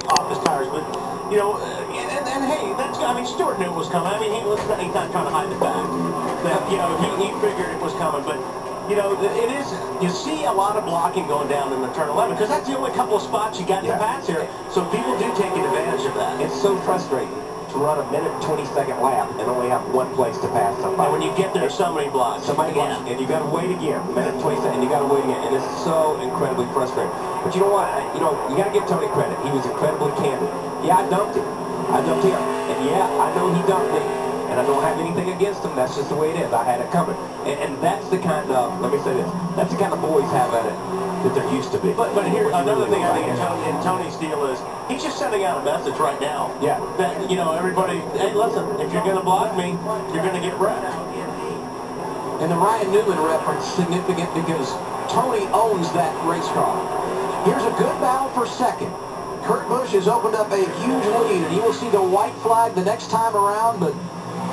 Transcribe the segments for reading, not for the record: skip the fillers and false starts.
off his tires. But, you know, and hey, that's, I mean, Stewart knew it was coming. I mean, he's not trying to hide the fact that, you know, he figured it was coming. But, you know, it is, you see a lot of blocking going down in the turn 11, because that's the only couple of spots you got to pass here. So people do take advantage of that. It's so frustrating to run a minute 20-second lap and only have one place to pass somebody. And when you get there, so many blocks. Somebody blocks, and you got to wait again. Minute 20 seconds, and you got to wait again, and it's so incredibly frustrating. But you know what? You know, you got to give Tony credit. He was incredibly candid. Yeah, I dumped him. I dumped him, and yeah, I know he dumped me. And I don't have anything against him. That's just the way it is. I had it coming. And that's the kind of, let me say this, that's the kind of boys have at it that they're used to be. But here, another thing I think in Tony's deal is, he's just sending out a message right now. Yeah. That, you know, everybody, hey, listen, if you're going to block me, you're going to get wrecked. And the Ryan Newman reference is significant because Tony owns that race car. Here's a good battle for second. Kurt Busch has opened up a huge lead, and you will see the white flag the next time around, but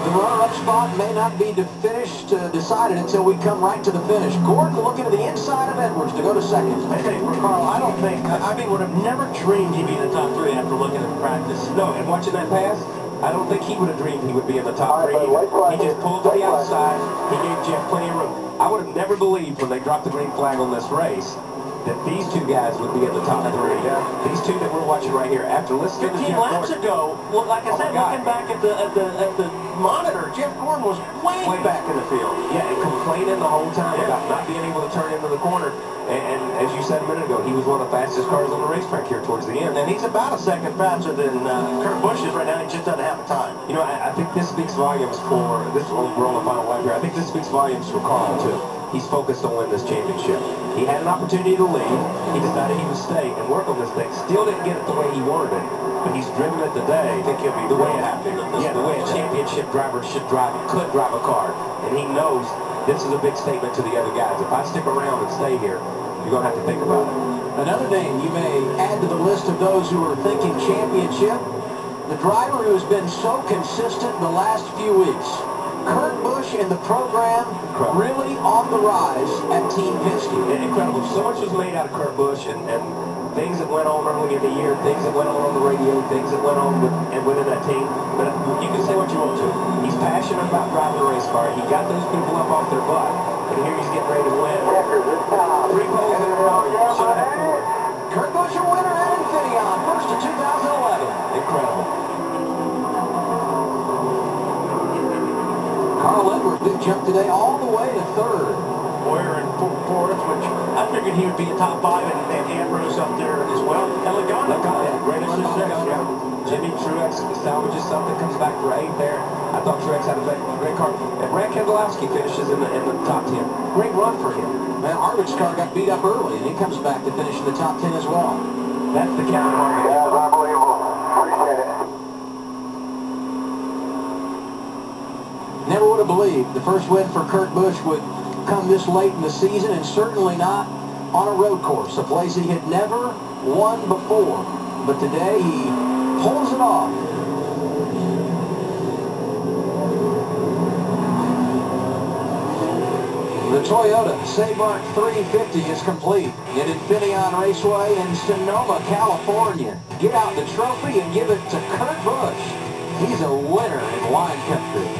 the runner-up spot may not be decided until we come right to the finish. Gordon looking to the inside of Edwards to go to second. I think, Carl, I would have never dreamed he'd be in the top three after looking at practice. No, and watching that pass, I don't think he would have dreamed he would be in the top three. He just pulled to the outside. He gave Jeff plenty of room. I would have never believed when they dropped the green flag on this race that these two guys would be in the top three. These two that we're watching right here. After listening to 15 laps ago, well, like I said, looking back at the monitor, Jeff Gordon was way back in the field. Yeah, and complaining the whole time about not being able to turn into the corner. And as you said a minute ago, he was one of the fastest cars on the racetrack here towards the end. And he's about a second faster than Kurt Busch is right now. He just doesn't have the time. You know, I think this speaks volumes for, we're on the final lap here, I think this speaks volumes for Carl, too. He's focused on winning this championship. He had an opportunity to lead. He decided he would stay and work on this thing. Still didn't get it the way he wanted it, but he's driven it today. I think he'll be the way real happy with this. Yeah, the way a championship driver should drive, could drive a car. And he knows this is a big statement to the other guys. If I stick around and stay here, you're going to have to think about it. Another name you may add to the list of those who are thinking championship, the driver who has been so consistent in the last few weeks. Kurt Busch and the program really on the rise at Team Penske. Incredible. So much was made out of Kurt Busch and things that went on early in the year, things that went on the radio, things that went on within that team. But you can say what you want to. He's passionate about driving a race car. He got those people up off their butt. And here he's getting ready to win. 3 poles in a row. Should have had 4. Kurt Busch a winner at Infineon, first of 2011. Incredible. Carl Edwards did jump today all the way to third. Boyer in fourth, which I figured he would be a top 5, and Ambrose up there as well. And Logano, great assist. Jimmy Truex salvages something, comes back for 8 there. I thought Truex had a great car. And Brad Keselowski finishes in the top 10. Great run for him. Man, Harvick's car got beat up early, and he comes back to finish in the top 10 as well. That's the count of Harvick. Yeah, unbelievable. Appreciate it. Never would have believed the first win for Kurt Busch would come this late in the season, and certainly not on a road course, a place he had never won before. But today he pulls it off. The Toyota Mart 350 is complete at Infineon Raceway in Sonoma, California. Get out the trophy and give it to Kurt Busch. He's a winner in wine country.